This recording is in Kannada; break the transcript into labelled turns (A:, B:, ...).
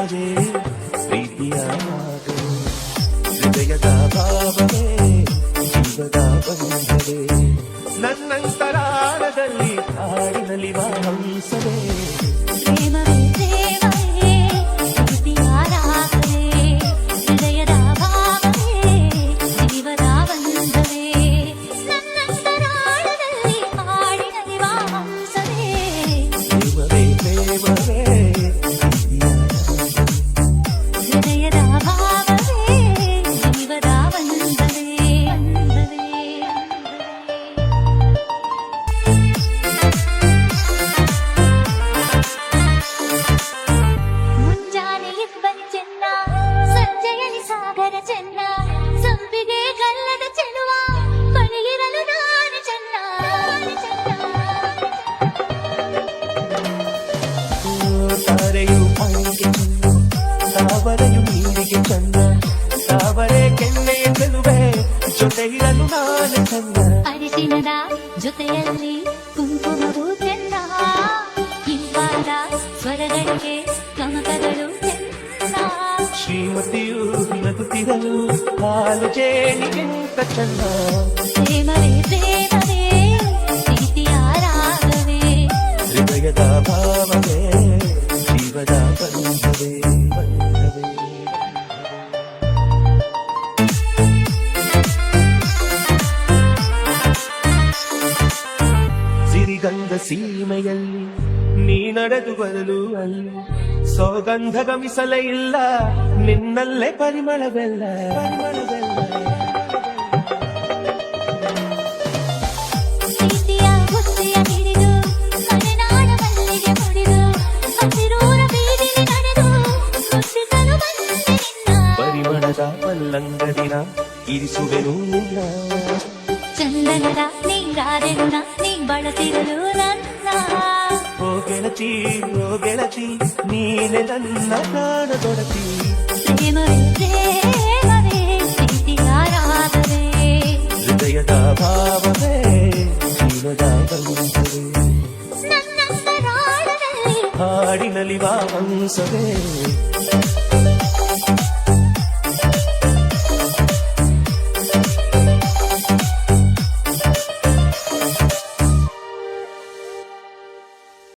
A: ಪ್ರೇಮವೇ ಪ್ರೀತಿಯ ಮಾತು ಹೃದಯದ ಭಾವವೇ ಜೀವದ ಬಂಧವೇ ನನ್ನಂತರಾಳದಲ್ಲಿ ಹಾಡಿನಲಿವ ಹಂಸವೇ
B: ಪ್ರೇಮವೇ ಪ್ರೇಮವೇ ಪ್ರೀತಿಯ ರಾಗವೇ ಹೃದಯದ ಭಾವವೇ ಜೀವದ ಬಂಧವೇ ನನ್ನಂತರಾಳದಲ್ಲಿ ಹಾಡಿನಲಿವ ಹಂಸವೇ
A: ಪ್ರೇಮವೇ ಪ್ರೇಮವೇ
B: ಹೃದಯದ ಭಾವವೇ ಜೀವದ ಬಂಧವೇ ಮುಂಜಾನೆ ಇಬ್ಬನಿ ಚೆನ್ನ ಸಂಜೆಯಲ್ಲಿ ಸಾಗರ ಚೆನ್ನ ಸಂಪಿಗೆ ಕಲ್ಲದ ಚೆಲುವ ಬಳಿಯಿರಲು ನಾನು ಚೆನ್ನ
A: ತಾರೆಯು ಪಾಯಿಗೆ ಚೆನ್ನ ತಾವರೆಯು ನೀರಿಗೆ ಚಂದ ತಾವರೆ ಕೆನ್ನೆಯ ಚೆಲುವೆ ಜೊತೆ ಇರಲು ನಾನು ಚಂದ
B: ಅರಿಶಿನದ ಜೊತೆಯಲ್ಲಿ ಕುಂಕುಮವು ಚೆನ್ನ ಇಂಪಾದ ಸ್ವರಗಳಿಗೆ ಗಮಕಗಳು ಚೆನ್ನ
A: ಶ್ರೀಮತಿಯು ನಗುತ್ತಿರಲು ಹಾಲು ಜೇನಿಗಿಂತ ಚಂದ
B: ಪ್ರೇಮವೇ ಪ್ರೇಮವೇ ಪ್ರೀತಿಯ ರಾಗವೇ
A: ಹೃದಯದ ಭಾವವೇ ಜೀವದ ಬಂಧವೇ ಬಂಧವೇ ಸಿರಿಗಂಧ ಸೀಮೆಯಲ್ಲಿ ನೀ ನಡೆದು ಬರಲು ಅಲ್ಲಿ ಸೌಗಂಧ ಗಮಿಸಲೇ ಇಲ್ಲ ನಿನ್ನಲ್ಲೇ ಪರಿಮಳವೆಲ್ಲ
B: ಪ್ರೀತಿಯ ಬುತ್ತಿಯ ಹಿಡಿದು ಮಲೆನಾಡ ಮಲ್ಲಿಗೆ ಮುಡಿದು ಹಸಿರೂರ ಬೀದಿಲಿ ನಡೆದು ಮುಟ್ಟಿಸಲು ಬಂದೆ ನಿನ್ನ
A: ಪರಿಮಳದ ಪಲ್ಲಂಗದಿನ ಇರಿಸುವೆನು ನಿನ್ನ
B: ಚಂದನದ ನೀರಾರೆನ್ನ ನೀ ಬಳಸಿರಲು ನನ್ನ
A: ಓ ಗೆಳತಿ ನೀನೆ ನನ್ನ ಪ್ರಾಣದೊಡತಿ
B: ಪ್ರೇಮವೇ ಪ್ರೇಮವೇ ಪ್ರೀತಿಯ ರಾಗವೇ
A: ಹೃದಯದ ಭಾವವೇ ಜೀವದ ಬಂಧವೇ
B: ನನ್ನಂತರಾಳದಲ್ಲಿ
A: ಹಾಡಿನಲಿವ ಹಂಸವೇ